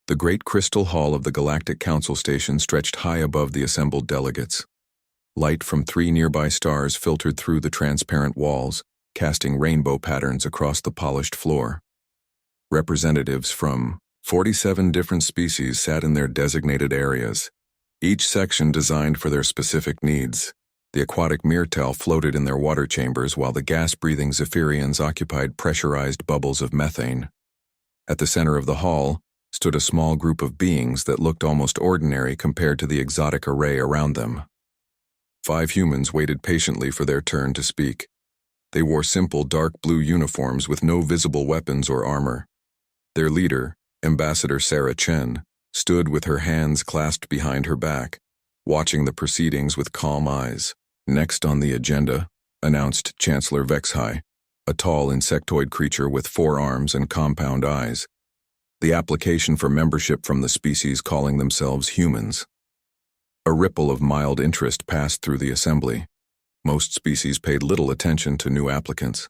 The great crystal hall of the Galactic Council Station stretched high above the assembled delegates. Light from 3 nearby stars filtered through the transparent walls, casting rainbow patterns across the polished floor. Representatives from 47 different species sat in their designated areas, each section designed for their specific needs. The aquatic Myrtle floated in their water chambers while the gas-breathing Zephyrians occupied pressurized bubbles of methane. At the center of the hall stood a small group of beings that looked almost ordinary compared to the exotic array around them. 5 humans waited patiently for their turn to speak. They wore simple dark blue uniforms with no visible weapons or armor. Their leader, Ambassador Sarah Chen, stood with her hands clasped behind her back, watching the proceedings with calm eyes. Next on the agenda, announced Chancellor Vexhai, a tall insectoid creature with 4 arms and compound eyes. The application for membership from the species calling themselves humans. A ripple of mild interest passed through the assembly. Most species paid little attention to new applicants.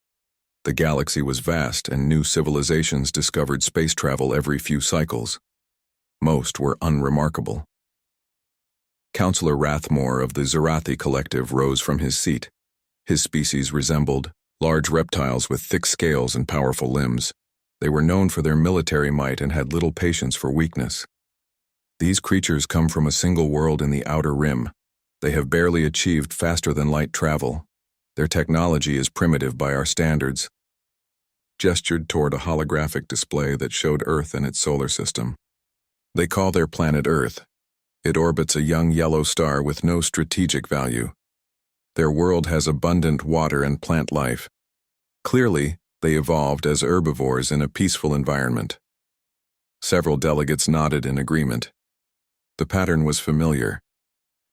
The galaxy was vast and new civilizations discovered space travel every few cycles. Most were unremarkable. Councillor Rathmore of the Zerathi Collective rose from his seat. His species resembled large reptiles with thick scales and powerful limbs. They were known for their military might and had little patience for weakness. These creatures come from a single world in the Outer Rim. They have barely achieved faster-than-light travel. Their technology is primitive by our standards. Gestured toward a holographic display that showed Earth and its solar system. They call their planet Earth. It orbits a young yellow star with no strategic value. Their world has abundant water and plant life. Clearly, they evolved as herbivores in a peaceful environment. Several delegates nodded in agreement. The pattern was familiar.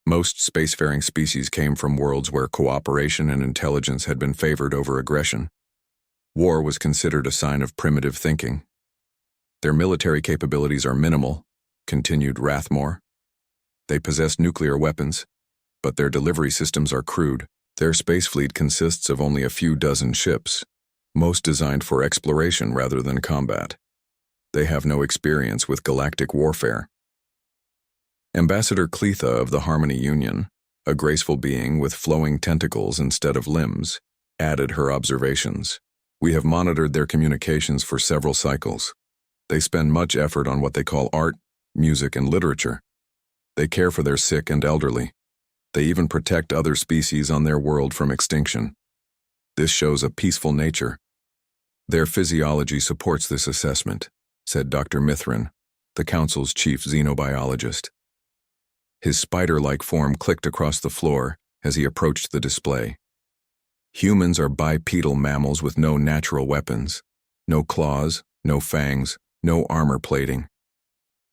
Most spacefaring species came from worlds where cooperation and intelligence had been favored over aggression. War was considered a sign of primitive thinking. Their military capabilities are minimal, continued Rathmore. They possess nuclear weapons, but their delivery systems are crude. Their space fleet consists of only a few dozen ships, most designed for exploration rather than combat. They have no experience with galactic warfare. Ambassador Cletha of the Harmony Union, a graceful being with flowing tentacles instead of limbs, added her observations. We have monitored their communications for several cycles. They spend much effort on what they call art, music, and literature. They care for their sick and elderly. They even protect other species on their world from extinction. This shows a peaceful nature. Their physiology supports this assessment, said Dr. Mithrin, the Council's chief xenobiologist. His spider-like form clicked across the floor as he approached the display. Humans are bipedal mammals with no natural weapons, no claws, no fangs, no armor plating.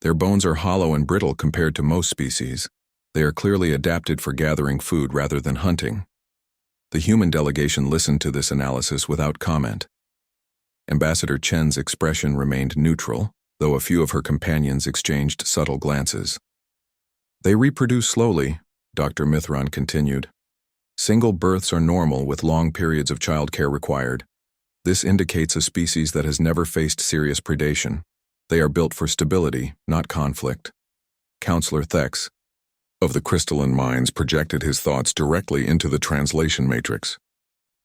Their bones are hollow and brittle compared to most species. They are clearly adapted for gathering food rather than hunting. The human delegation listened to this analysis without comment. Ambassador Chen's expression remained neutral, though a few of her companions exchanged subtle glances. They reproduce slowly, Dr. Mithron continued. Single births are normal with long periods of childcare required. This indicates a species that has never faced serious predation. They are built for stability, not conflict. Counselor Thex of the Crystalline Minds projected his thoughts directly into the translation matrix.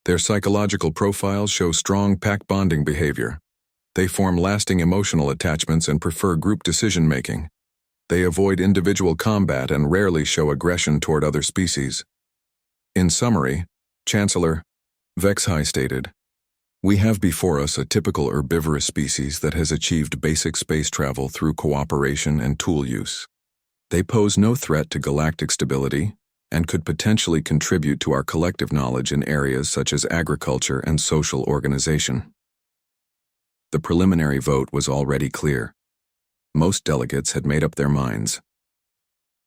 Their psychological profiles show strong pack bonding behavior. They form lasting emotional attachments and prefer group decision-making. They avoid individual combat and rarely show aggression toward other species. In summary, Chancellor Vexhai stated, "We have before us a typical herbivorous species that has achieved basic space travel through cooperation and tool use. They pose no threat to galactic stability and could potentially contribute to our collective knowledge in areas such as agriculture and social organization." The preliminary vote was already clear. Most delegates had made up their minds.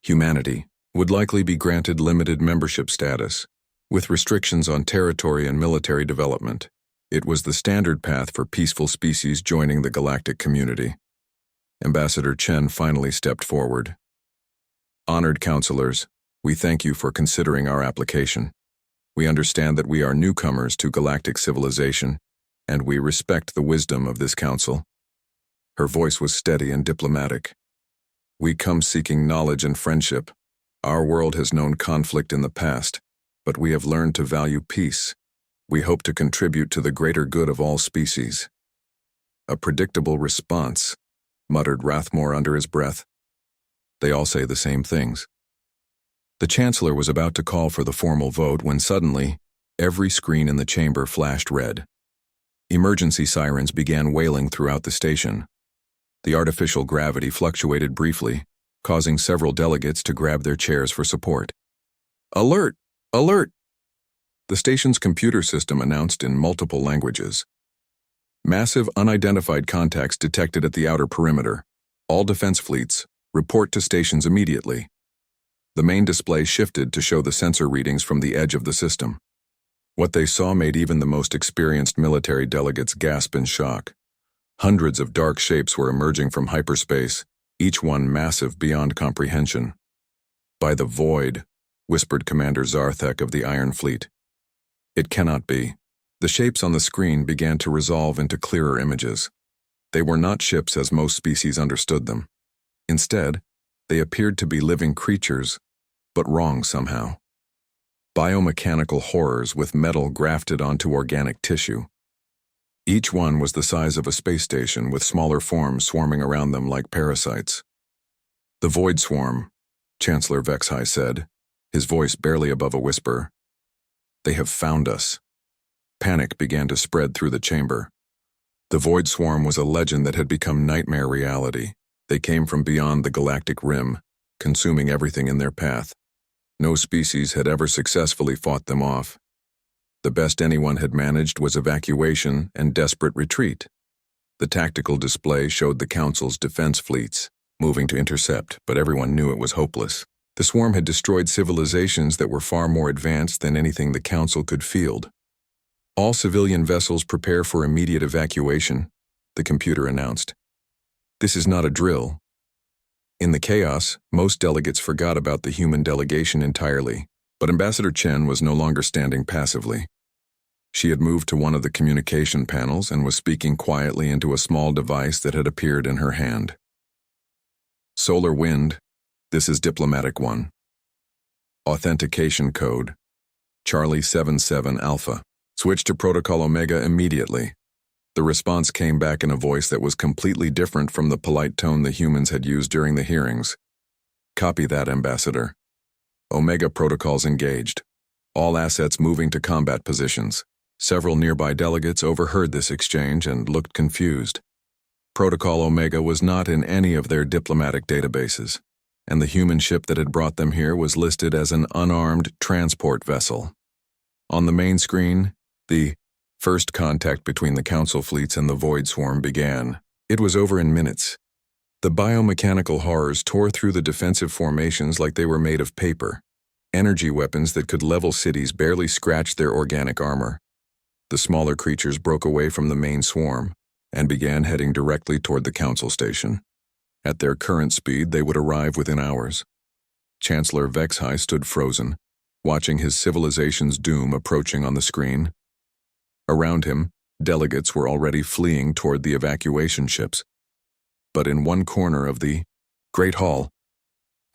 Humanity would likely be granted limited membership status, with restrictions on territory and military development. It was the standard path for peaceful species joining the galactic community. Ambassador Chen finally stepped forward. "Honored counselors, we thank you for considering our application. We understand that we are newcomers to galactic civilization, and we respect the wisdom of this council. Her voice was steady and diplomatic. "We come seeking knowledge and friendship. Our world has known conflict in the past, but we have learned to value peace. We hope to contribute to the greater good of all species." "A predictable response," muttered Rathmore under his breath. "They all say the same things." The Chancellor was about to call for the formal vote when suddenly, every screen in the chamber flashed red. Emergency sirens began wailing throughout the station. The artificial gravity fluctuated briefly, causing several delegates to grab their chairs for support. "Alert! Alert!" The station's computer system announced in multiple languages. "Massive unidentified contacts detected at the outer perimeter. All defense fleets, report to stations immediately." The main display shifted to show the sensor readings from the edge of the system. What they saw made even the most experienced military delegates gasp in shock. Hundreds of dark shapes were emerging from hyperspace, each one massive beyond comprehension. "By the void," whispered Commander Zarthek of the Iron Fleet. "It cannot be." The shapes on the screen began to resolve into clearer images. They were not ships as most species understood them. Instead, they appeared to be living creatures, but wrong somehow. Biomechanical horrors with metal grafted onto organic tissue. Each one was the size of a space station with smaller forms swarming around them like parasites. "The Void Swarm," Chancellor Vexhai said, his voice barely above a whisper. "They have found us." Panic began to spread through the chamber. The Void Swarm was a legend that had become nightmare reality. They came from beyond the galactic rim, consuming everything in their path. No species had ever successfully fought them off. The best anyone had managed was evacuation and desperate retreat. The tactical display showed the Council's defense fleets moving to intercept, but everyone knew it was hopeless. The swarm had destroyed civilizations that were far more advanced than anything the Council could field. "All civilian vessels prepare for immediate evacuation," the computer announced. "This is not a drill." In the chaos, most delegates forgot about the human delegation entirely, but Ambassador Chen was no longer standing passively. She had moved to one of the communication panels and was speaking quietly into a small device that had appeared in her hand. "Solar Wind, this is Diplomatic 1. Authentication code, Charlie 77 Alpha. Switch to Protocol Omega immediately." The response came back in a voice that was completely different from the polite tone the humans had used during the hearings. "Copy that, Ambassador. Omega protocols engaged. All assets moving to combat positions." Several nearby delegates overheard this exchange and looked confused. Protocol Omega was not in any of their diplomatic databases, and the human ship that had brought them here was listed as an unarmed transport vessel. On the main screen, the first contact between the Council fleets and the Void Swarm began. It was over in minutes. The biomechanical horrors tore through the defensive formations like they were made of paper. Energy weapons that could level cities barely scratched their organic armor. The smaller creatures broke away from the main swarm and began heading directly toward the Council station. At their current speed, they would arrive within hours. Chancellor Vexhai stood frozen, watching his civilization's doom approaching on the screen. Around him, delegates were already fleeing toward the evacuation ships. But in one corner of the Great Hall,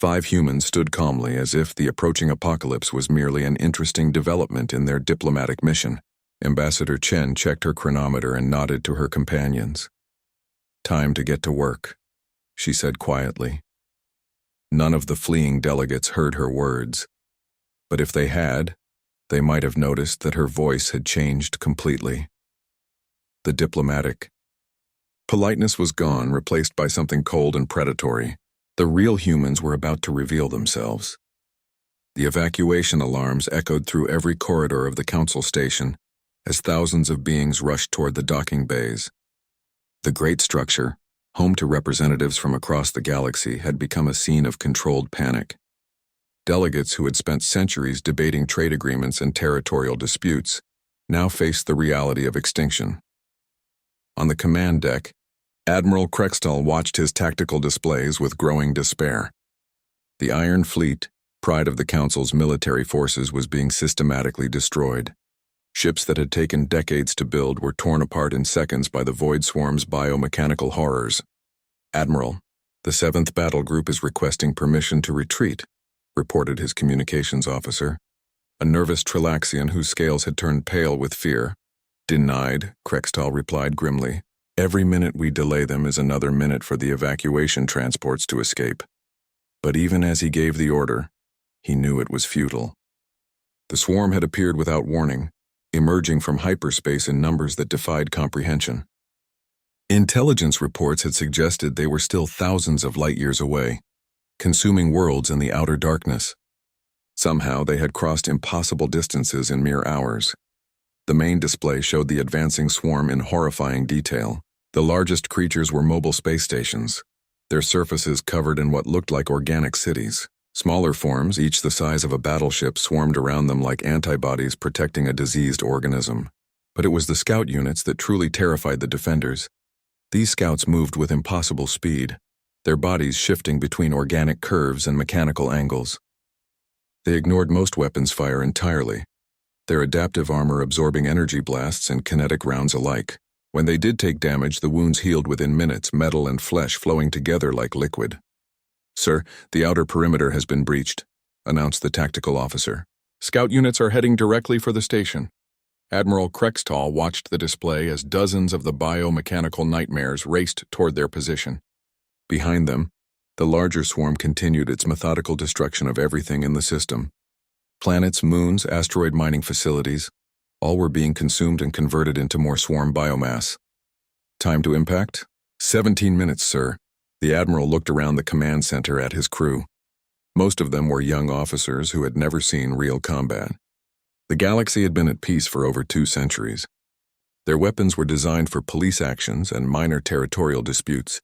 5 humans stood calmly as if the approaching apocalypse was merely an interesting development in their diplomatic mission. Ambassador Chen checked her chronometer and nodded to her companions. "Time to get to work," she said quietly. None of the fleeing delegates heard her words, but if they had, they might have noticed that her voice had changed completely. The diplomatic politeness was gone, replaced by something cold and predatory. The real humans were about to reveal themselves. The evacuation alarms echoed through every corridor of the Council station as thousands of beings rushed toward the docking bays. The great structure, home to representatives from across the galaxy, had become a scene of controlled panic. Delegates who had spent centuries debating trade agreements and territorial disputes now faced the reality of extinction. On the command deck, Admiral Krextal watched his tactical displays with growing despair. The Iron Fleet, pride of the Council's military forces, was being systematically destroyed. Ships that had taken decades to build were torn apart in seconds by the Void Swarm's biomechanical horrors. "Admiral, the 7th Battle Group is requesting permission to retreat," reported his communications officer, a nervous Trilaxian whose scales had turned pale with fear. "Denied," Krextal replied grimly. "Every minute we delay them is another minute for the evacuation transports to escape." But even as he gave the order, he knew it was futile. The swarm had appeared without warning, emerging from hyperspace in numbers that defied comprehension. Intelligence reports had suggested they were still thousands of light-years away, consuming worlds in the outer darkness. Somehow they had crossed impossible distances in mere hours. The main display showed the advancing swarm in horrifying detail. The largest creatures were mobile space stations, their surfaces covered in what looked like organic cities. Smaller forms, each the size of a battleship, swarmed around them like antibodies protecting a diseased organism. But it was the scout units that truly terrified the defenders. These scouts moved with impossible speed, their bodies shifting between organic curves and mechanical angles. They ignored most weapons fire entirely, their adaptive armor absorbing energy blasts and kinetic rounds alike. When they did take damage, the wounds healed within minutes, metal and flesh flowing together like liquid. "Sir, the outer perimeter has been breached," announced the tactical officer. "Scout units are heading directly for the station." Admiral Krextal watched the display as dozens of the biomechanical nightmares raced toward their position. Behind them, the larger swarm continued its methodical destruction of everything in the system. Planets, moons, asteroid mining facilities, all were being consumed and converted into more swarm biomass. "Time to impact?" 17 minutes, sir." The Admiral looked around the command center at his crew. Most of them were young officers who had never seen real combat. The galaxy had been at peace for over 2 centuries. Their weapons were designed for police actions and minor territorial disputes,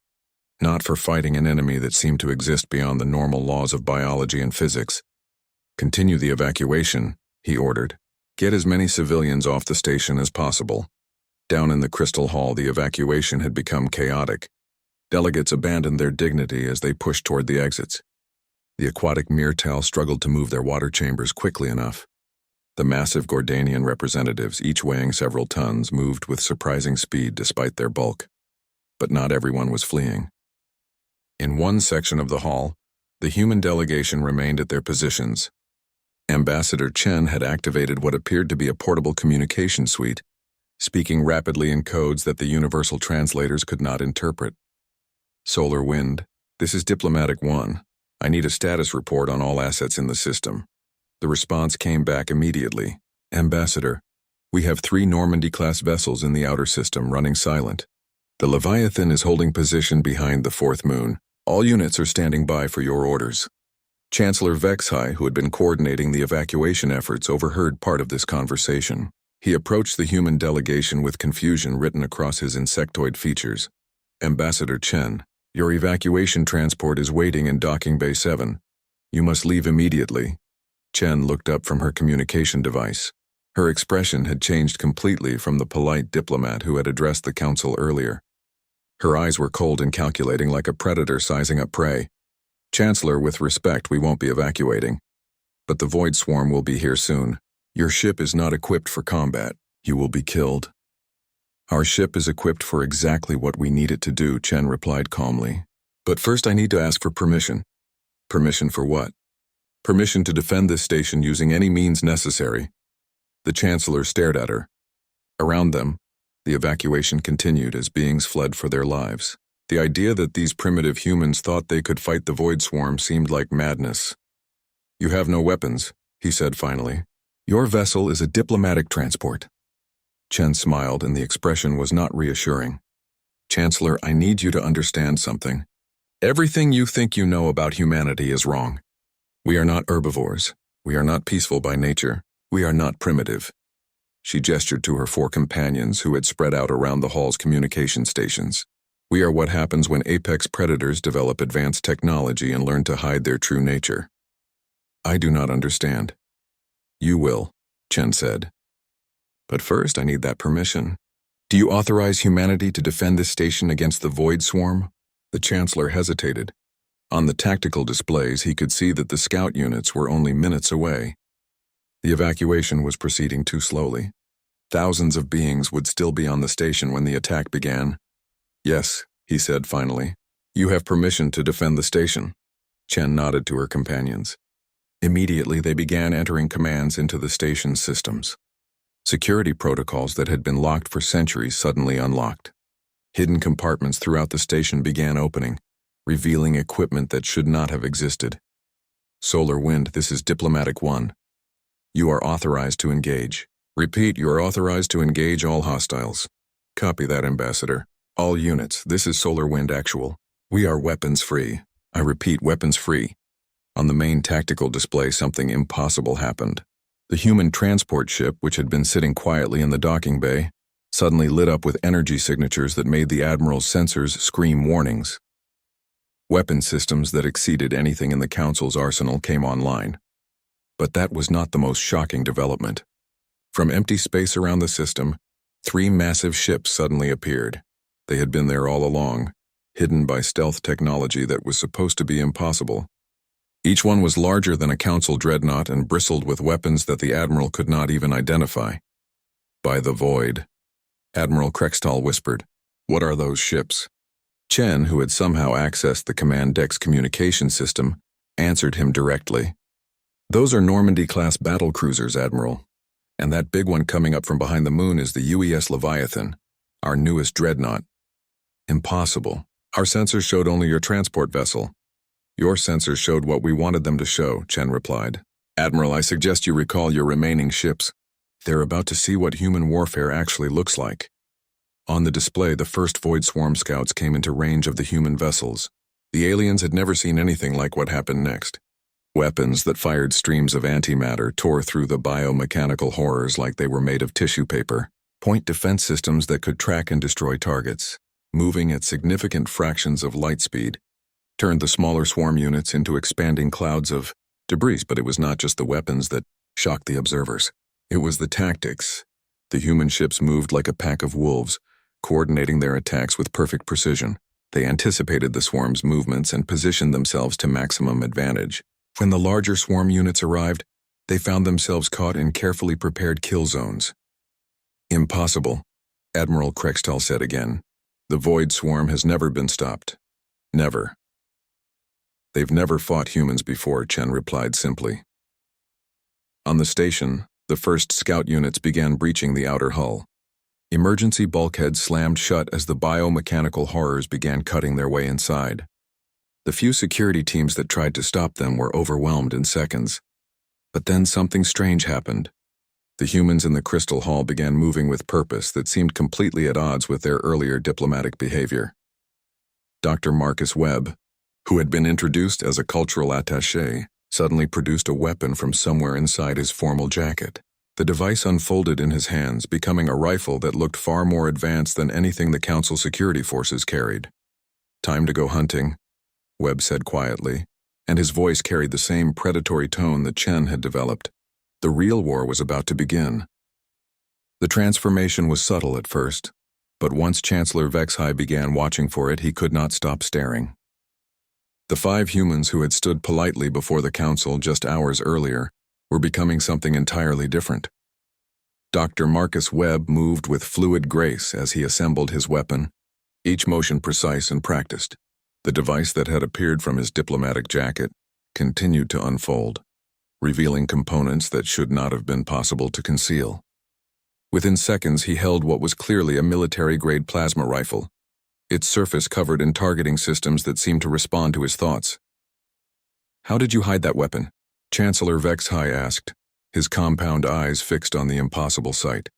not for fighting an enemy that seemed to exist beyond the normal laws of biology and physics. "Continue the evacuation," he ordered. "Get as many civilians off the station as possible." Down in the Crystal Hall, the evacuation had become chaotic. Delegates abandoned their dignity as they pushed toward the exits. The aquatic Myrtal struggled to move their water chambers quickly enough. The massive Gordanian representatives, each weighing several tons, moved with surprising speed despite their bulk. But not everyone was fleeing. In one section of the hall, the human delegation remained at their positions. Ambassador Chen had activated what appeared to be a portable communication suite, speaking rapidly in codes that the universal translators could not interpret. "Solar Wind, this is Diplomatic 1. I need a status report on all assets in the system." The response came back immediately. "Ambassador, we have 3 Normandy-class vessels in the outer system running silent. The Leviathan is holding position behind the 4th moon. All units are standing by for your orders." Chancellor Vexhai, who had been coordinating the evacuation efforts, overheard part of this conversation. He approached the human delegation with confusion written across his insectoid features. "Ambassador Chen, your evacuation transport is waiting in Docking Bay 7. You must leave immediately." Chen looked up from her communication device. Her expression had changed completely from the polite diplomat who had addressed the council earlier. Her eyes were cold and calculating like a predator sizing up prey. "Chancellor, with respect, we won't be evacuating. But the Void Swarm will be here soon. Your ship is not equipped for combat. You will be killed." "Our ship is equipped for exactly what we need it to do," Chen replied calmly. "But first I need to ask for permission." "Permission for what?" "Permission to defend this station using any means necessary." The Chancellor stared at her. Around them, the evacuation continued as beings fled for their lives. The idea that these primitive humans thought they could fight the Void Swarm seemed like madness. "You have no weapons," he said finally. "Your vessel is a diplomatic transport." Chen smiled, and the expression was not reassuring. "Chancellor, I need you to understand something. Everything you think you know about humanity is wrong. We are not herbivores. We are not peaceful by nature. We are not primitive." She gestured to her 4 companions who had spread out around the hall's communication stations. "We are what happens when apex predators develop advanced technology and learn to hide their true nature." "I do not understand." "You will," Chen said. "But first I need that permission. Do you authorize humanity to defend this station against the Void Swarm?" The Chancellor hesitated. On the tactical displays, he could see that the scout units were only minutes away. The evacuation was proceeding too slowly. Thousands of beings would still be on the station when the attack began. "Yes," he said finally. "You have permission to defend the station." Chen nodded to her companions. Immediately, they began entering commands into the station's systems. Security protocols that had been locked for centuries suddenly unlocked. Hidden compartments throughout the station began opening, revealing equipment that should not have existed. "Solar Wind, this is Diplomatic 1. You are authorized to engage. Repeat, you are authorized to engage all hostiles." "Copy that, Ambassador. All units, this is Solar Wind Actual. We are weapons-free. I repeat, weapons-free." On the main tactical display, something impossible happened. The human transport ship, which had been sitting quietly in the docking bay, suddenly lit up with energy signatures that made the Admiral's sensors scream warnings. Weapon systems that exceeded anything in the Council's arsenal came online. But that was not the most shocking development. From empty space around the system, 3 massive ships suddenly appeared. They had been there all along, hidden by stealth technology that was supposed to be impossible. Each one was larger than a Council dreadnought and bristled with weapons that the Admiral could not even identify. "By the void," Admiral Krextal whispered. "What are those ships?" Chen, who had somehow accessed the command deck's communication system, answered him directly. "Those are Normandy-class battle cruisers, Admiral. And that big one coming up from behind the moon is the UES Leviathan, our newest dreadnought." "Impossible. Our sensors showed only your transport vessel." "Your sensors showed what we wanted them to show," Chen replied. "Admiral, I suggest you recall your remaining ships. They're about to see what human warfare actually looks like." On the display, the first Void Swarm scouts came into range of the human vessels. The aliens had never seen anything like what happened next. Weapons that fired streams of antimatter tore through the biomechanical horrors like they were made of tissue paper. Point defense systems that could track and destroy targets, moving at significant fractions of light speed, turned the smaller swarm units into expanding clouds of debris. But it was not just the weapons that shocked the observers. It was the tactics. The human ships moved like a pack of wolves, coordinating their attacks with perfect precision. They anticipated the swarm's movements and positioned themselves to maximum advantage. When the larger swarm units arrived, they found themselves caught in carefully prepared kill zones. "Impossible," Admiral Krextal said again. "The Void Swarm has never been stopped. Never." "They've never fought humans before," Chen replied simply. On the station, the first scout units began breaching the outer hull. Emergency bulkheads slammed shut as the biomechanical horrors began cutting their way inside. The few security teams that tried to stop them were overwhelmed in seconds. But then something strange happened. The humans in the crystal hall began moving with purpose that seemed completely at odds with their earlier diplomatic behavior. Dr. Marcus Webb, who had been introduced as a cultural attaché, suddenly produced a weapon from somewhere inside his formal jacket. The device unfolded in his hands, becoming a rifle that looked far more advanced than anything the Council security forces carried. "Time to go hunting," Webb said quietly, and his voice carried the same predatory tone that Chen had developed. The real war was about to begin. The transformation was subtle at first, but once Chancellor Vexhai began watching for it, he could not stop staring. The 5 humans who had stood politely before the Council just hours earlier were becoming something entirely different. Dr. Marcus Webb moved with fluid grace as he assembled his weapon, each motion precise and practiced. The device that had appeared from his diplomatic jacket continued to unfold, revealing components that should not have been possible to conceal. Within seconds, he held what was clearly a military-grade plasma rifle, its surface covered in targeting systems that seemed to respond to his thoughts. "How did you hide that weapon?" Chancellor Vexhai asked, his compound eyes fixed on the impossible sight.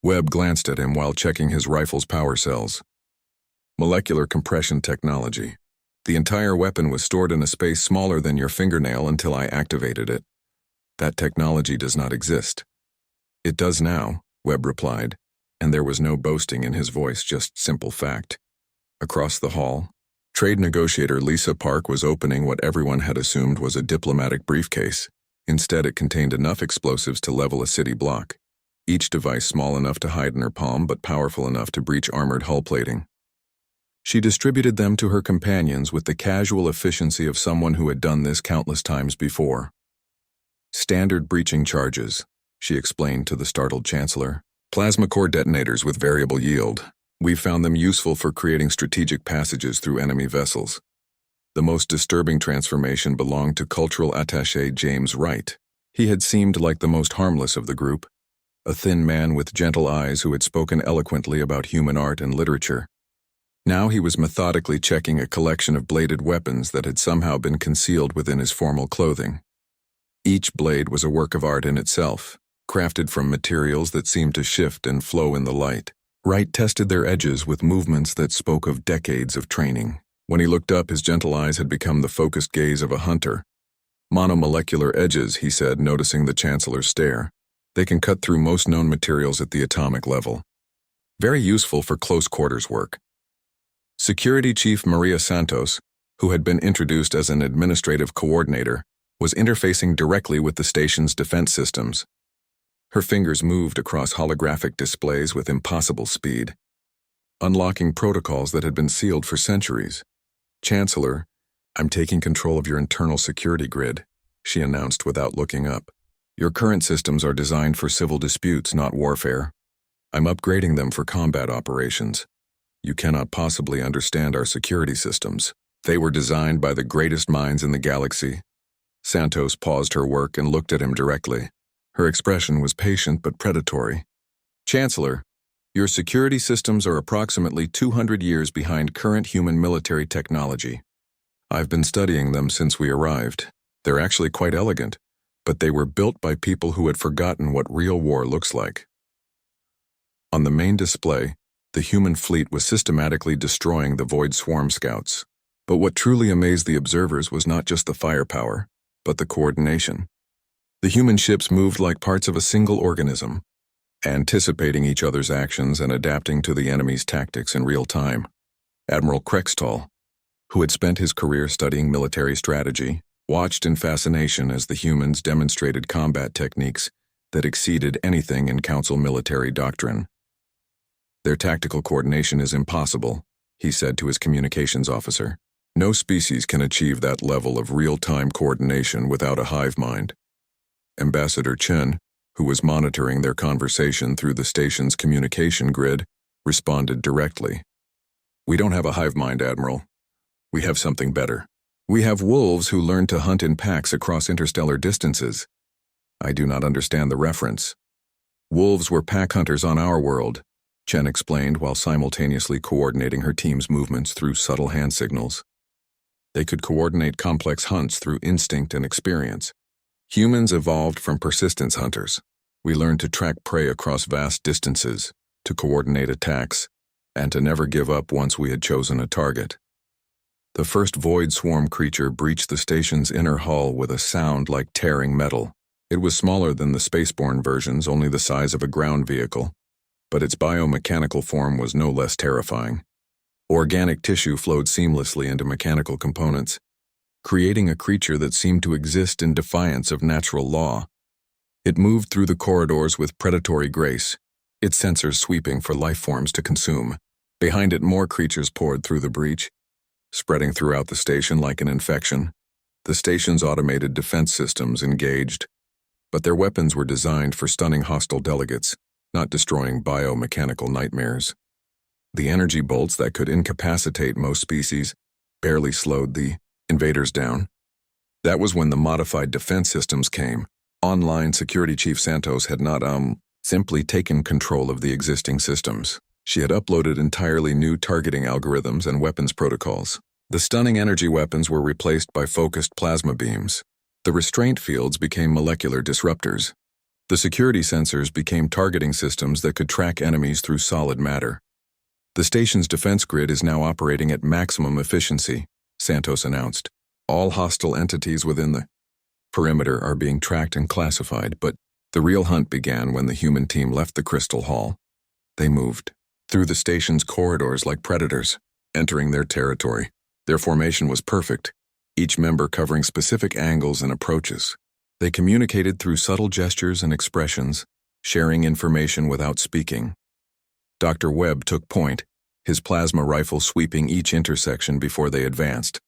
Webb glanced at him while checking his rifle's power cells. "Molecular compression technology. The entire weapon was stored in a space smaller than your fingernail until I activated it. That technology does not exist." "It does now," Webb replied, and there was no boasting in his voice, just simple fact. Across the hall, trade negotiator Lisa Park was opening what everyone had assumed was a diplomatic briefcase. Instead, it contained enough explosives to level a city block, each device small enough to hide in her palm but powerful enough to breach armored hull plating. She distributed them to her companions with the casual efficiency of someone who had done this countless times before. "Standard breaching charges," she explained to the startled Chancellor. Plasma core detonators with variable yield. We've found them useful for creating strategic passages through enemy vessels. The most disturbing transformation belonged to cultural attaché James Wright. He had seemed like the most harmless of the group, a thin man with gentle eyes who had spoken eloquently about human art and literature. Now he was methodically checking a collection of bladed weapons that had somehow been concealed within his formal clothing. Each blade was a work of art in itself, crafted from materials that seemed to shift and flow in the light. Wright tested their edges with movements that spoke of decades of training. When he looked up, his gentle eyes had become the focused gaze of a hunter. Monomolecular edges, he said, noticing the Chancellor's stare. They can cut through most known materials at the atomic level. Very useful for close quarters work. Security Chief Maria Santos, who had been introduced as an administrative coordinator, was interfacing directly with the station's defense systems. Her fingers moved across holographic displays with impossible speed, unlocking protocols that had been sealed for centuries. "Chancellor, I'm taking control of your internal security grid," she announced without looking up. "Your current systems are designed for civil disputes, not warfare. I'm upgrading them for combat operations. You cannot possibly understand our security systems. They were designed by the greatest minds in the galaxy." Santos paused her work and looked at him directly. Her expression was patient but predatory. "Chancellor, your security systems are approximately 200 years behind current human military technology. I've been studying them since we arrived. They're actually quite elegant, but they were built by people who had forgotten what real war looks like." On the main display, the human fleet was systematically destroying the Void Swarm scouts. But what truly amazed the observers was not just the firepower, but the coordination. The human ships moved like parts of a single organism, anticipating each other's actions and adapting to the enemy's tactics in real time. Admiral Krextall, who had spent his career studying military strategy, watched in fascination as the humans demonstrated combat techniques that exceeded anything in Council military doctrine. "Their tactical coordination is impossible," he said to his communications officer. "No species can achieve that level of real-time coordination without a hive mind." Ambassador Chen, who was monitoring their conversation through the station's communication grid, responded directly. "We don't have a hive mind, Admiral. We have something better. We have wolves who learn to hunt in packs across interstellar distances." "I do not understand the reference." "Wolves were pack hunters on our world," Chen explained while simultaneously coordinating her team's movements through subtle hand signals. They could coordinate complex hunts through instinct and experience. Humans evolved from persistence hunters. We learned to track prey across vast distances, to coordinate attacks, and to never give up once we had chosen a target. The first Void Swarm creature breached the station's inner hull with a sound like tearing metal. It was smaller than the spaceborne versions, only the size of a ground vehicle, but its biomechanical form was no less terrifying. Organic tissue flowed seamlessly into mechanical components, creating a creature that seemed to exist in defiance of natural law. It moved through the corridors with predatory grace, its sensors sweeping for life forms to consume. Behind it, more creatures poured through the breach, spreading throughout the station like an infection. The station's automated defense systems engaged, but their weapons were designed for stunning hostile delegates, not destroying biomechanical nightmares. The energy bolts that could incapacitate most species barely slowed the invaders down. That was when the modified defense systems came. Online Security Chief Santos had not simply taken control of the existing systems. She had uploaded entirely new targeting algorithms and weapons protocols. The stunning energy weapons were replaced by focused plasma beams. The restraint fields became molecular disruptors. The security sensors became targeting systems that could track enemies through solid matter. "The station's defense grid is now operating at maximum efficiency," Santos announced. "All hostile entities within the perimeter are being tracked and classified, but the real hunt began when the human team left the Crystal Hall. They moved through the station's corridors like predators, entering their territory. Their formation was perfect, each member covering specific angles and approaches. They communicated through subtle gestures and expressions, sharing information without speaking. Dr. Webb took point, his plasma rifle sweeping each intersection before they advanced.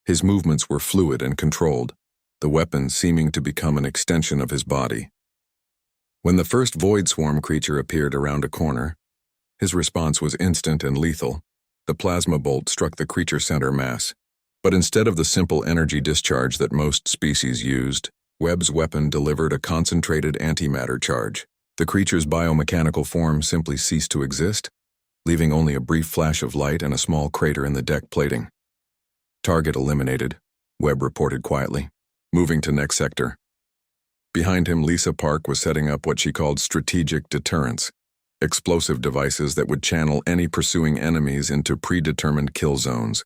His movements were fluid and controlled, the weapon seeming to become an extension of his body. When the first void swarm creature appeared around a corner, his response was instant and lethal. The plasma bolt struck the creature's center mass. But instead of the simple energy discharge that most species used, Webb's weapon delivered a concentrated antimatter charge. The creature's biomechanical form simply ceased to exist, leaving only a brief flash of light and a small crater in the deck plating. Target eliminated, Webb reported quietly. Moving to next sector. Behind him, Lisa Park was setting up what she called strategic deterrence, explosive devices that would channel any pursuing enemies into predetermined kill zones.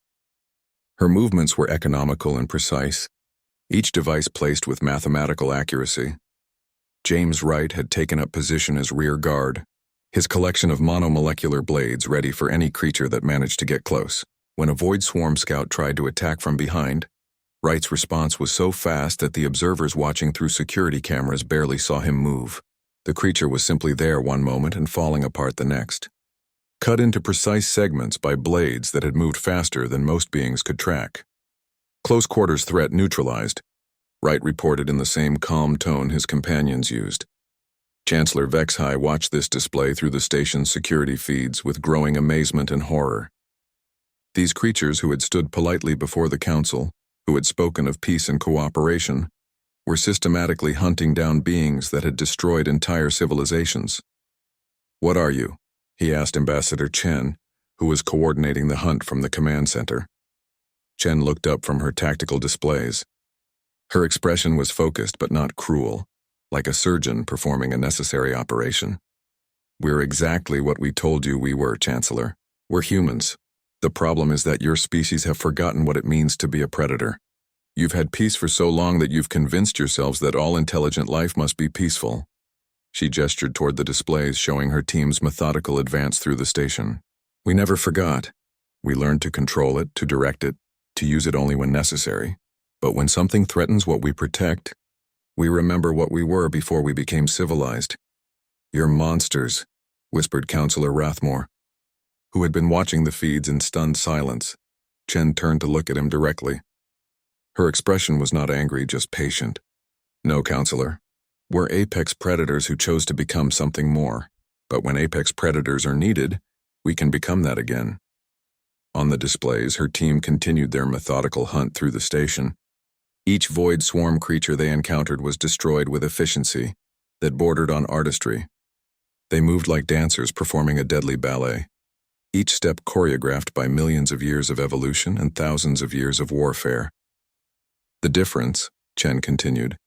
Her movements were economical and precise, each device placed with mathematical accuracy. James Wright had taken up position as rear guard, his collection of monomolecular blades ready for any creature that managed to get close. When a void swarm scout tried to attack from behind, Wright's response was so fast that the observers watching through security cameras barely saw him move. The creature was simply there one moment and falling apart the next, cut into precise segments by blades that had moved faster than most beings could track. Close quarters threat neutralized, Wright reported in the same calm tone his companions used. Chancellor Vexhai watched this display through the station's security feeds with growing amazement and horror. These creatures who had stood politely before the council, who had spoken of peace and cooperation, were systematically hunting down beings that had destroyed entire civilizations. "What are you?" he asked Ambassador Chen, who was coordinating the hunt from the command center. Chen looked up from her tactical displays. Her expression was focused but not cruel, like a surgeon performing a necessary operation. "We're exactly what we told you we were, Chancellor. We're humans. The problem is that your species have forgotten what it means to be a predator. You've had peace for so long that you've convinced yourselves that all intelligent life must be peaceful." She gestured toward the displays showing her team's methodical advance through the station. "We never forgot. We learned to control it, to direct it, to use it only when necessary. But when something threatens what we protect, we remember what we were before we became civilized." "You're monsters," whispered Counselor Rathmore, who had been watching the feeds in stunned silence. Chen turned to look at him directly. Her expression was not angry, just patient. "No, Counselor. We're apex predators who chose to become something more. But when apex predators are needed, we can become that again." On the displays, her team continued their methodical hunt through the station. Each void swarm creature they encountered was destroyed with efficiency that bordered on artistry. They moved like dancers performing a deadly ballet, each step choreographed by millions of years of evolution and thousands of years of warfare. "The difference," Chen continued,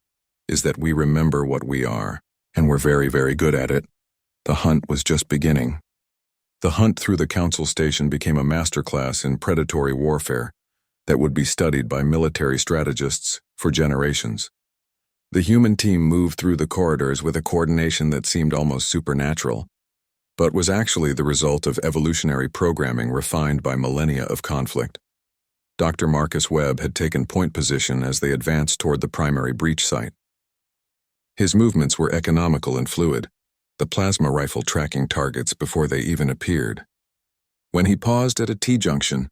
"is that we remember what we are, and we're very, very good at it. The hunt was just beginning." The hunt through the council station became a masterclass in predatory warfare that would be studied by military strategists for generations. The human team moved through the corridors with a coordination that seemed almost supernatural, but was actually the result of evolutionary programming refined by millennia of conflict. Dr. Marcus Webb had taken point position as they advanced toward the primary breach site. His movements were economical and fluid, the plasma rifle tracking targets before they even appeared. When he paused at a T-junction,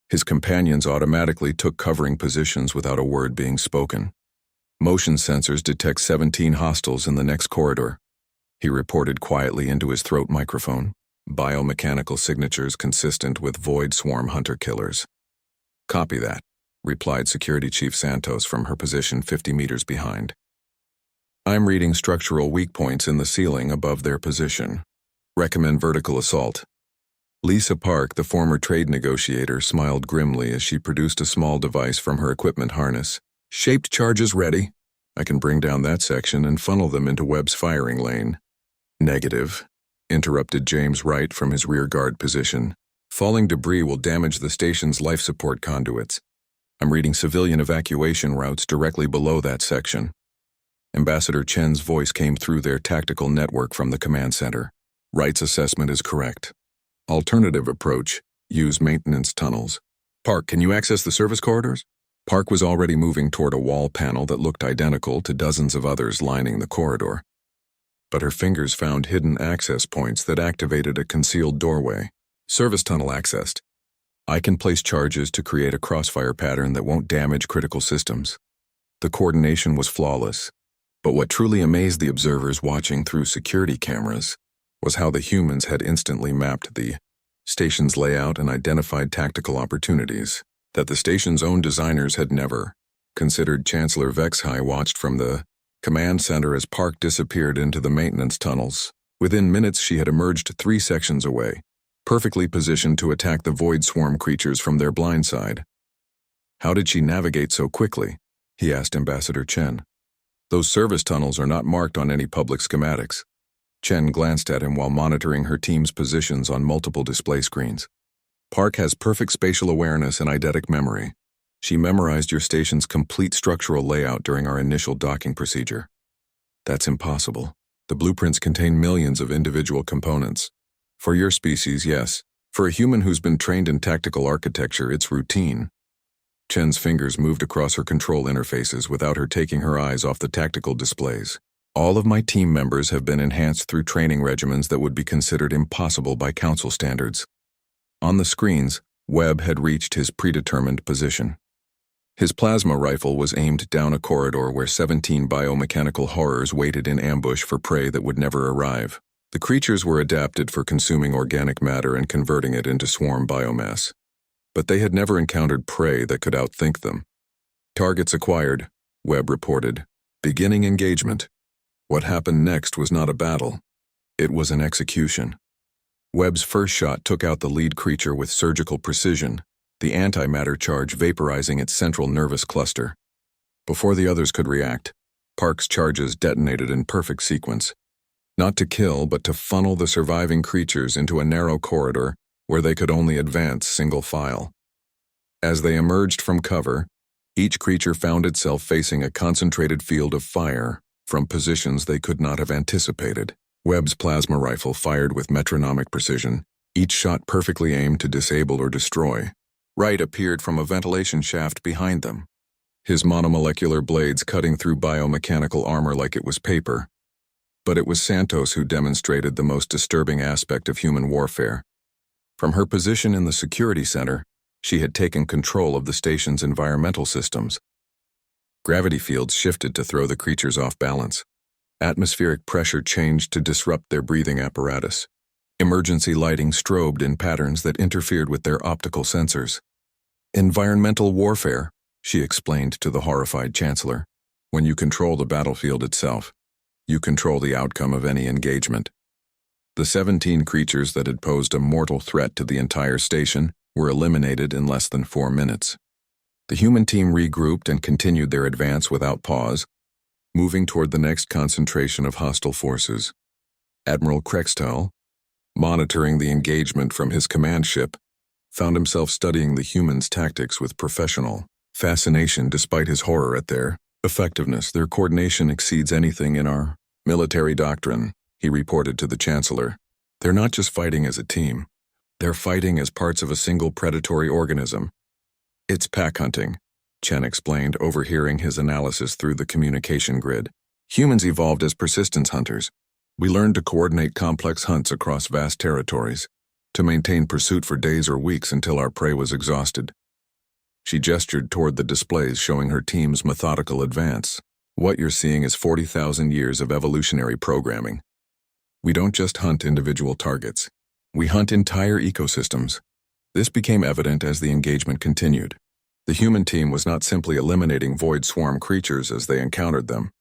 his companions automatically took covering positions without a word being spoken. "Motion sensors detect 17 hostiles in the next corridor," he reported quietly into his throat microphone. "Biomechanical signatures consistent with void swarm hunter-killers." "Copy that," replied Security Chief Santos from her position 50 meters behind. "I'm reading structural weak points in the ceiling above their position. Recommend vertical assault." Lisa Park, the former trade negotiator, smiled grimly as she produced a small device from her equipment harness. "Shaped charges ready. I can bring down that section and funnel them into Webb's firing lane." "Negative," interrupted James Wright from his rear guard position. "Falling debris will damage the station's life support conduits. I'm reading civilian evacuation routes directly below that section." Ambassador Chen's voice came through their tactical network from the command center. "Wright's assessment is correct. Alternative approach, use maintenance tunnels. Park, can you access the service corridors?" Park was already moving toward a wall panel that looked identical to dozens of others lining the corridor. But her fingers found hidden access points that activated a concealed doorway. "Service tunnel accessed. I can place charges to create a crossfire pattern that won't damage critical systems." The coordination was flawless. But what truly amazed the observers watching through security cameras was how the humans had instantly mapped the station's layout and identified tactical opportunities that the station's own designers had never considered. Chancellor Vexhai watched from the command center as Park disappeared into the maintenance tunnels. Within minutes, she had emerged 3 sections away, perfectly positioned to attack the Void Swarm creatures from their blind side. How did she navigate so quickly? He asked Ambassador Chen. Those service tunnels are not marked on any public schematics. Chen glanced at him while monitoring her team's positions on multiple display screens. Park has perfect spatial awareness and eidetic memory. She memorized your station's complete structural layout during our initial docking procedure. That's impossible. The blueprints contain millions of individual components. For your species, yes. For a human who's been trained in tactical architecture, it's routine. Chen's fingers moved across her control interfaces without her taking her eyes off the tactical displays. All of my team members have been enhanced through training regimens that would be considered impossible by council standards. On the screens, Webb had reached his predetermined position. His plasma rifle was aimed down a corridor where 17 biomechanical horrors waited in ambush for prey that would never arrive. The creatures were adapted for consuming organic matter and converting it into swarm biomass. But they had never encountered prey that could outthink them. Targets acquired, Webb reported. Beginning engagement. What happened next was not a battle. It was an execution. Webb's first shot took out the lead creature with surgical precision, the antimatter charge vaporizing its central nervous cluster. Before the others could react, Park's charges detonated in perfect sequence. Not to kill, but to funnel the surviving creatures into a narrow corridor where they could only advance single file. As they emerged from cover, each creature found itself facing a concentrated field of fire from positions they could not have anticipated. Webb's plasma rifle fired with metronomic precision, each shot perfectly aimed to disable or destroy. Wright appeared from a ventilation shaft behind them, his monomolecular blades cutting through biomechanical armor like it was paper. But it was Santos who demonstrated the most disturbing aspect of human warfare. From her position in the security center, she had taken control of the station's environmental systems. Gravity fields shifted to throw the creatures off balance. Atmospheric pressure changed to disrupt their breathing apparatus. Emergency lighting strobed in patterns that interfered with their optical sensors. Environmental warfare, she explained to the horrified Chancellor. When you control the battlefield itself, you control the outcome of any engagement. The 17 creatures that had posed a mortal threat to the entire station were eliminated in less than 4 minutes. The human team regrouped and continued their advance without pause, moving toward the next concentration of hostile forces. Admiral Krextal, monitoring the engagement from his command ship, found himself studying the humans' tactics with professional fascination despite his horror at their effectiveness. Their coordination exceeds anything in our military doctrine, he reported to the Chancellor. They're not just fighting as a team. They're fighting as parts of a single predatory organism. It's pack hunting, Chen explained, overhearing his analysis through the communication grid. Humans evolved as persistence hunters. We learned to coordinate complex hunts across vast territories, to maintain pursuit for days or weeks until our prey was exhausted. She gestured toward the displays showing her team's methodical advance. What you're seeing is 40,000 years of evolutionary programming. We don't just hunt individual targets. We hunt entire ecosystems. This became evident as the engagement continued. The human team was not simply eliminating void swarm creatures as they encountered them.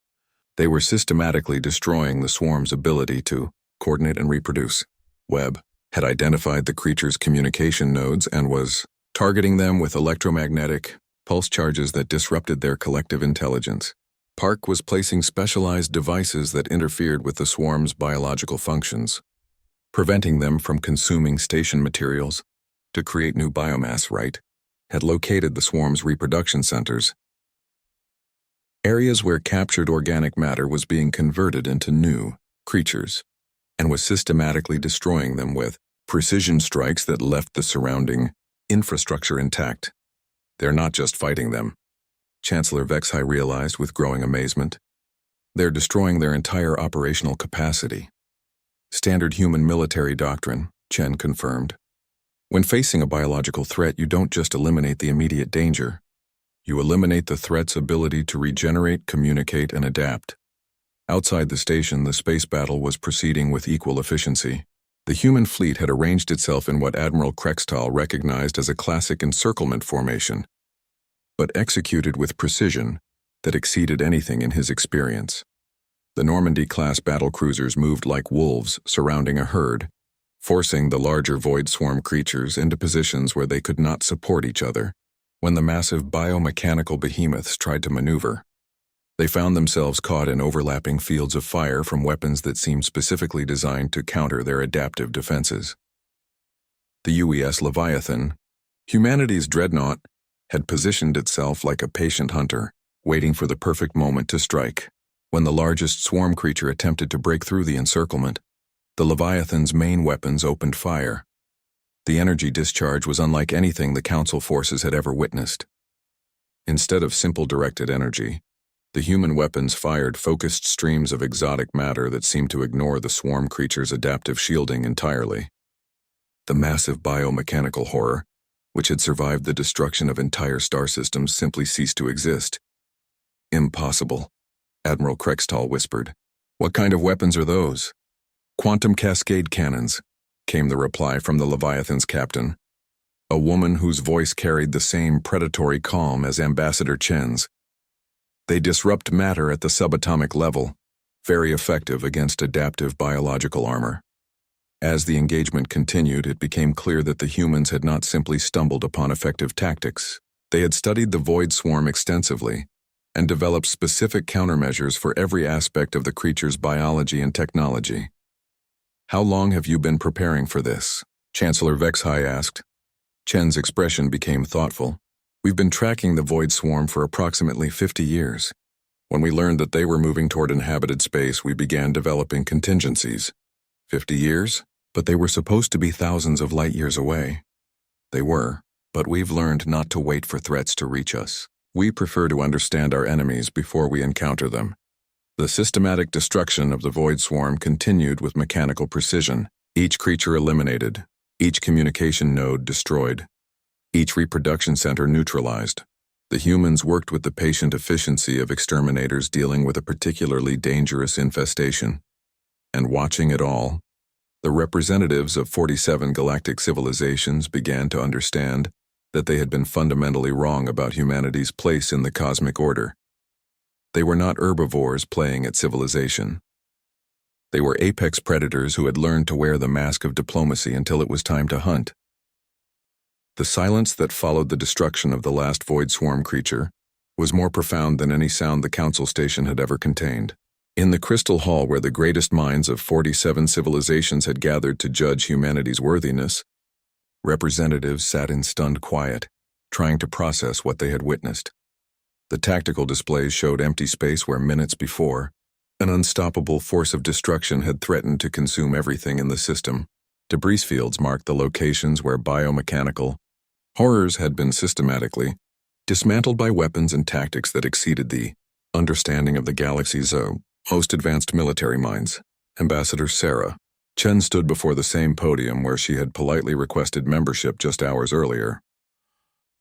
They were systematically destroying the swarm's ability to coordinate and reproduce. Webb had identified the creature's communication nodes and was targeting them with electromagnetic pulse charges that disrupted their collective intelligence. Park was placing specialized devices that interfered with the swarm's biological functions, preventing them from consuming station materials to create new biomass. Wright had located the swarm's reproduction centers, areas where captured organic matter was being converted into new creatures, and was systematically destroying them with precision strikes that left the surrounding infrastructure intact. They're not just fighting them, Chancellor Vexhai realized with growing amazement. They're destroying their entire operational capacity. Standard human military doctrine, Chen confirmed. When facing a biological threat, you don't just eliminate the immediate danger. You eliminate the threat's ability to regenerate, communicate, and adapt. Outside the station, the space battle was proceeding with equal efficiency. The human fleet had arranged itself in what Admiral Krextal recognized as a classic encirclement formation, but executed with precision that exceeded anything in his experience. The Normandy-class battlecruisers moved like wolves surrounding a herd, forcing the larger Void Swarm creatures into positions where they could not support each other. When the massive biomechanical behemoths tried to maneuver, they found themselves caught in overlapping fields of fire from weapons that seemed specifically designed to counter their adaptive defenses. The UES Leviathan, humanity's dreadnought, had positioned itself like a patient hunter, waiting for the perfect moment to strike. When the largest swarm creature attempted to break through the encirclement, the Leviathan's main weapons opened fire. The energy discharge was unlike anything the Council forces had ever witnessed. Instead of simple directed energy, the human weapons fired focused streams of exotic matter that seemed to ignore the swarm creature's adaptive shielding entirely. The massive biomechanical horror, which had survived the destruction of entire star systems, simply ceased to exist. "Impossible," Admiral Krextal whispered. "What kind of weapons are those?" "Quantum cascade cannons," came the reply from the Leviathan's captain, a woman whose voice carried the same predatory calm as Ambassador Chen's. "They disrupt matter at the subatomic level, very effective against adaptive biological armor." As the engagement continued, it became clear that the humans had not simply stumbled upon effective tactics. They had studied the Void Swarm extensively and developed specific countermeasures for every aspect of the creature's biology and technology. "How long have you been preparing for this?" Chancellor Vexhai asked. Chen's expression became thoughtful. "We've been tracking the Void Swarm for approximately 50 years. When we learned that they were moving toward inhabited space, we began developing contingencies." 50 years? But they were supposed to be thousands of light years away. They were, but we've learned not to wait for threats to reach us. We prefer to understand our enemies before we encounter them. The systematic destruction of the Void Swarm continued with mechanical precision. Each creature eliminated, each communication node destroyed, each reproduction center neutralized. The humans worked with the patient efficiency of exterminators dealing with a particularly dangerous infestation. And watching it all, the representatives of 47 galactic civilizations began to understand that they had been fundamentally wrong about humanity's place in the cosmic order. They were not herbivores playing at civilization. They were apex predators who had learned to wear the mask of diplomacy until it was time to hunt. The silence that followed the destruction of the last Void Swarm creature was more profound than any sound the Council station had ever contained. In the crystal hall where the greatest minds of 47 civilizations had gathered to judge humanity's worthiness, representatives sat in stunned quiet, trying to process what they had witnessed. The tactical displays showed empty space where minutes before, an unstoppable force of destruction had threatened to consume everything in the system. Debris fields marked the locations where biomechanical horrors had been systematically dismantled by weapons and tactics that exceeded the understanding of the galaxy's most advanced military minds. Ambassador Sarah Chen stood before the same podium where she had politely requested membership just hours earlier.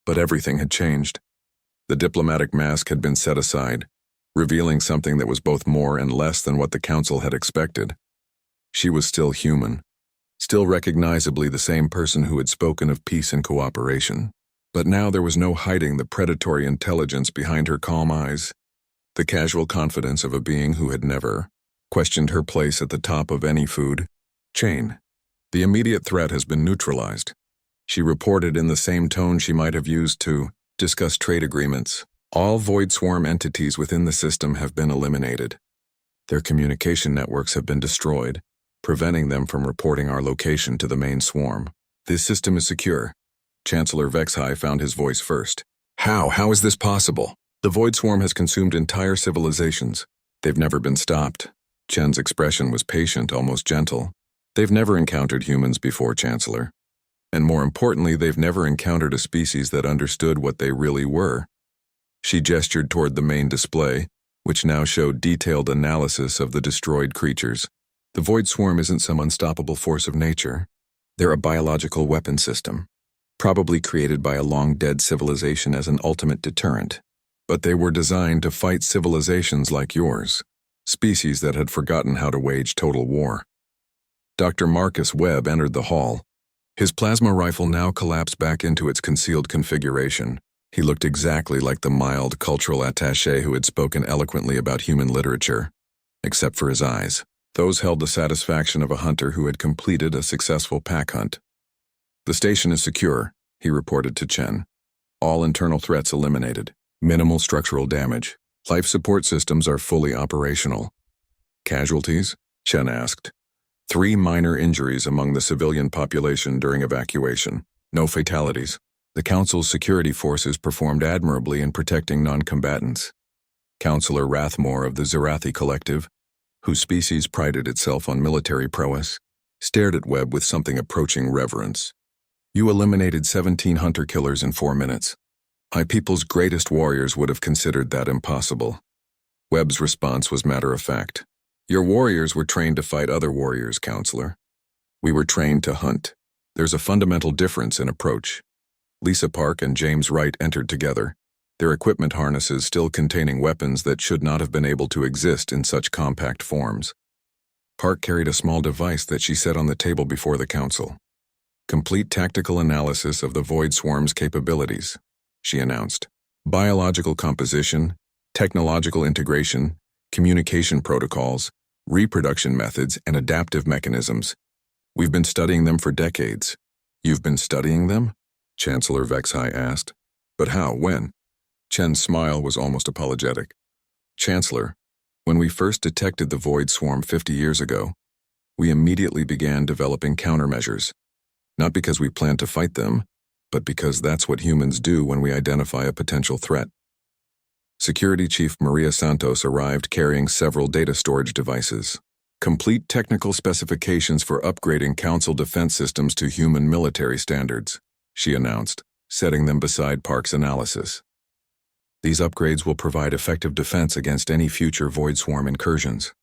But everything had changed. The diplomatic mask had been set aside, revealing something that was both more and less than what the Council had expected. She was still human, still recognizably the same person who had spoken of peace and cooperation. But now there was no hiding the predatory intelligence behind her calm eyes, the casual confidence of a being who had never questioned her place at the top of any food chain. "The immediate threat has been neutralized," she reported in the same tone she might have used to discuss trade agreements. "All Void Swarm entities within the system have been eliminated. Their communication networks have been destroyed, preventing them from reporting our location to the main swarm. This system is secure." Chancellor Vexhai found his voice first. How? How is this possible? The Void Swarm has consumed entire civilizations. They've never been stopped." Chen's expression was patient, almost gentle. "They've never encountered humans before, Chancellor. And more importantly, they've never encountered a species that understood what they really were." She gestured toward the main display, which now showed detailed analysis of the destroyed creatures. "The Void Swarm isn't some unstoppable force of nature. They're a biological weapon system, probably created by a long-dead civilization as an ultimate deterrent. But they were designed to fight civilizations like yours. species that had forgotten how to wage total war. Dr. Marcus Webb entered the hall. His plasma rifle now collapsed back into its concealed configuration. He looked exactly like the mild cultural attaché who had spoken eloquently about human literature, except for his eyes. Those held the satisfaction of a hunter who had completed a successful pack hunt. "The station is secure," he reported to Chen. "All internal threats eliminated. Minimal structural damage. Life support systems are fully operational." "Casualties?" Chen asked. 3 minor injuries among the civilian population during evacuation. No fatalities. The Council's security forces performed admirably in protecting non-combatants. Councillor Rathmore of the Zerathi Collective, whose species prided itself on military prowess, stared at Webb with something approaching reverence. "You eliminated 17 hunter-killers in 4 minutes. My people's greatest warriors would have considered that impossible." Webb's response was matter-of-fact. "Your warriors were trained to fight other warriors, Counselor. We were trained to hunt. There's a fundamental difference in approach." Lisa Park and James Wright entered together, their equipment harnesses still containing weapons that should not have been able to exist in such compact forms. Park carried a small device that she set on the table before the Council. "Complete tactical analysis of the Void Swarm's capabilities," she announced. "Biological composition, technological integration, communication protocols, reproduction methods, and adaptive mechanisms. We've been studying them for decades." "You've been studying them?" Chancellor Vexhai asked. "But how? When?" Chen's smile was almost apologetic. "Chancellor, when we first detected the Void Swarm 50 years ago, we immediately began developing countermeasures. Not because we planned to fight them, but because that's what humans do when we identify a potential threat." Security Chief Maria Santos arrived carrying several data storage devices. "Complete technical specifications for upgrading Council defense systems to human military standards," she announced, setting them beside Park's analysis. "These upgrades will provide effective defense against any future Void Swarm incursions."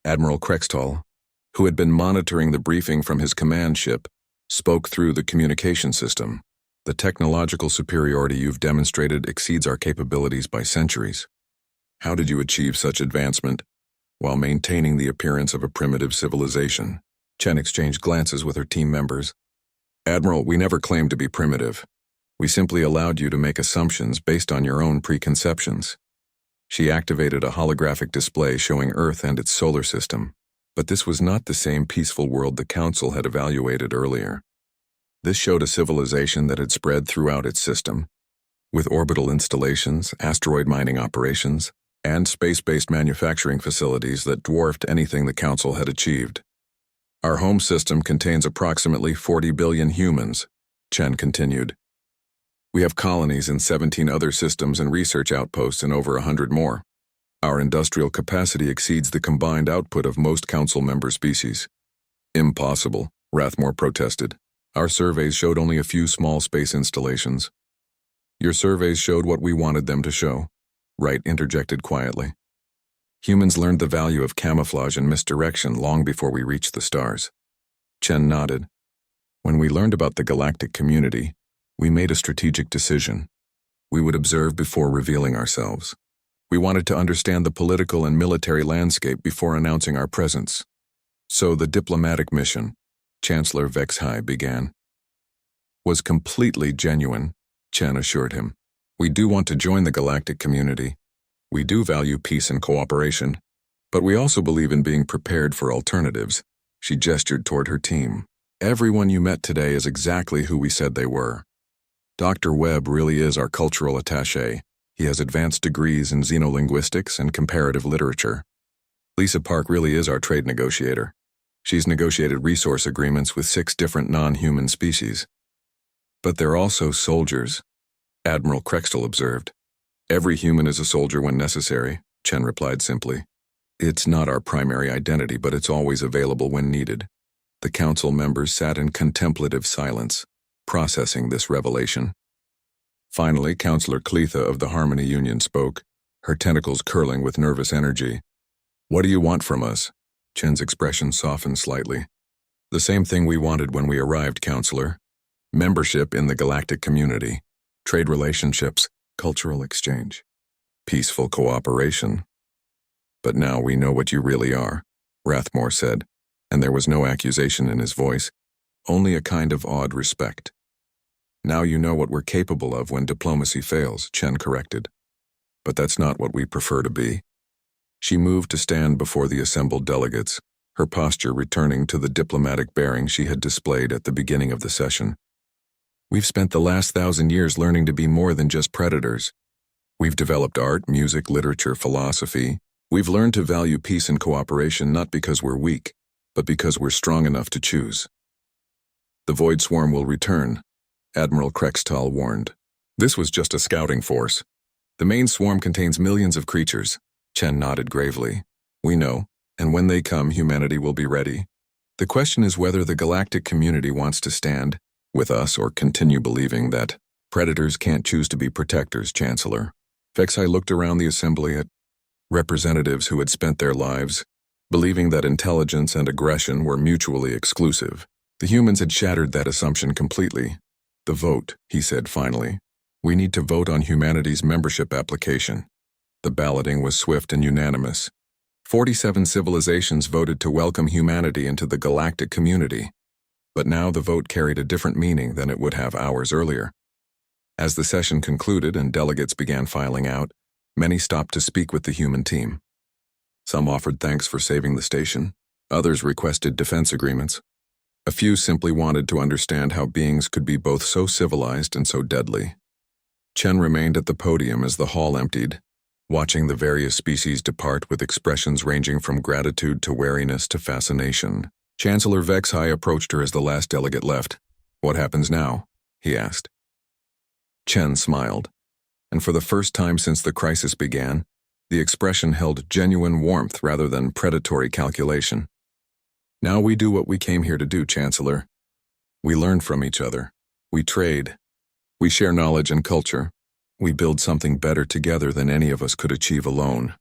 Admiral Krextall, who had been monitoring the briefing from his command ship, spoke through the communication system. "The technological superiority you've demonstrated exceeds our capabilities by centuries. How did you achieve such advancement while maintaining the appearance of a primitive civilization?" Chen exchanged glances with her team members. "Admiral, we never claimed to be primitive. We simply allowed you to make assumptions based on your own preconceptions." She activated a holographic display showing Earth and its solar system. But this was not the same peaceful world the Council had evaluated earlier. This showed a civilization that had spread throughout its system, with orbital installations, asteroid mining operations, and space-based manufacturing facilities that dwarfed anything the Council had achieved. "Our home system contains approximately 40 billion humans," Chen continued. "We have colonies in 17 other systems and research outposts in over 100 more. Our industrial capacity exceeds the combined output of most Council member species." "Impossible," Rathmore protested. "Our surveys showed only a few small space installations." "Your surveys showed what we wanted them to show," Wright interjected quietly. "Humans learned the value of camouflage and misdirection long before we reached the stars." Chen nodded. "When we learned about the galactic community, we made a strategic decision. We would observe before revealing ourselves. We wanted to understand the political and military landscape before announcing our presence. So the diplomatic mission," Chancellor Vexhai began, "was completely genuine," Chen assured him. "We do want to join the galactic community. We do value peace and cooperation, but we also believe in being prepared for alternatives." She gestured toward her team. "Everyone you met today is exactly who we said they were. Dr. Webb really is our cultural attaché. He has advanced degrees in xenolinguistics and comparative literature. Lisa Park really is our trade negotiator. She's negotiated resource agreements with 6 different non-human species." "But they're also soldiers," Admiral Krextall observed. "Every human is a soldier when necessary," Chen replied simply. "It's not our primary identity, but it's always available when needed." The Council members sat in contemplative silence, processing this revelation. Finally, Councillor Cletha of the Harmony Union spoke, her tentacles curling with nervous energy. "What do you want from us?" Chen's expression softened slightly. "The same thing we wanted when we arrived, Councillor. Membership in the galactic community, trade relationships, cultural exchange, peaceful cooperation." But now we know what you really are, Rathmore said, and there was no accusation in his voice, only a kind of awed respect. Now you know what we're capable of when diplomacy fails, Chen corrected. But that's not what we prefer to be. She moved to stand before the assembled delegates, her posture returning to the diplomatic bearing she had displayed at the beginning of the session. We've spent the last 1,000 years learning to be more than just predators. We've developed art, music, literature, philosophy. We've learned to value peace and cooperation not because we're weak, but because we're strong enough to choose. The Void Swarm will return, Admiral Krextal warned. This was just a scouting force. The main swarm contains millions of creatures, Chen nodded gravely. We know, and when they come, humanity will be ready. The question is whether the galactic community wants to stand with us or continue believing that predators can't choose to be protectors, Chancellor. Vexai looked around the assembly at representatives who had spent their lives believing that intelligence and aggression were mutually exclusive. The humans had shattered that assumption completely. The vote, he said finally. We need to vote on humanity's membership application. The balloting was swift and unanimous. 47 civilizations voted to welcome humanity into the galactic community. But now the vote carried a different meaning than it would have hours earlier. As the session concluded and delegates began filing out, many stopped to speak with the human team. Some offered thanks for saving the station. Others requested defense agreements. A few simply wanted to understand how beings could be both so civilized and so deadly. Chen remained at the podium as the hall emptied, watching the various species depart with expressions ranging from gratitude to wariness to fascination. Chancellor Vexai approached her as the last delegate left. What happens now? He asked. Chen smiled, and for the first time since the crisis began, the expression held genuine warmth rather than predatory calculation. Now we do what we came here to do, Chancellor. We learn from each other. We trade. We share knowledge and culture. We build something better together than any of us could achieve alone.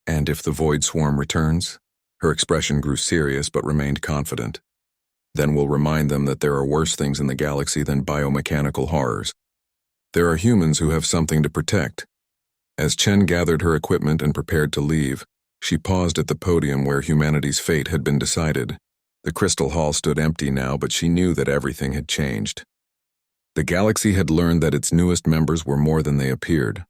And if the Void Swarm returns, her expression grew serious but remained confident. Then we'll remind them that there are worse things in the galaxy than biomechanical horrors. There are humans who have something to protect. As Chen gathered her equipment and prepared to leave, she paused at the podium where humanity's fate had been decided. The crystal hall stood empty now, but she knew that everything had changed. The galaxy had learned that its newest members were more than they appeared.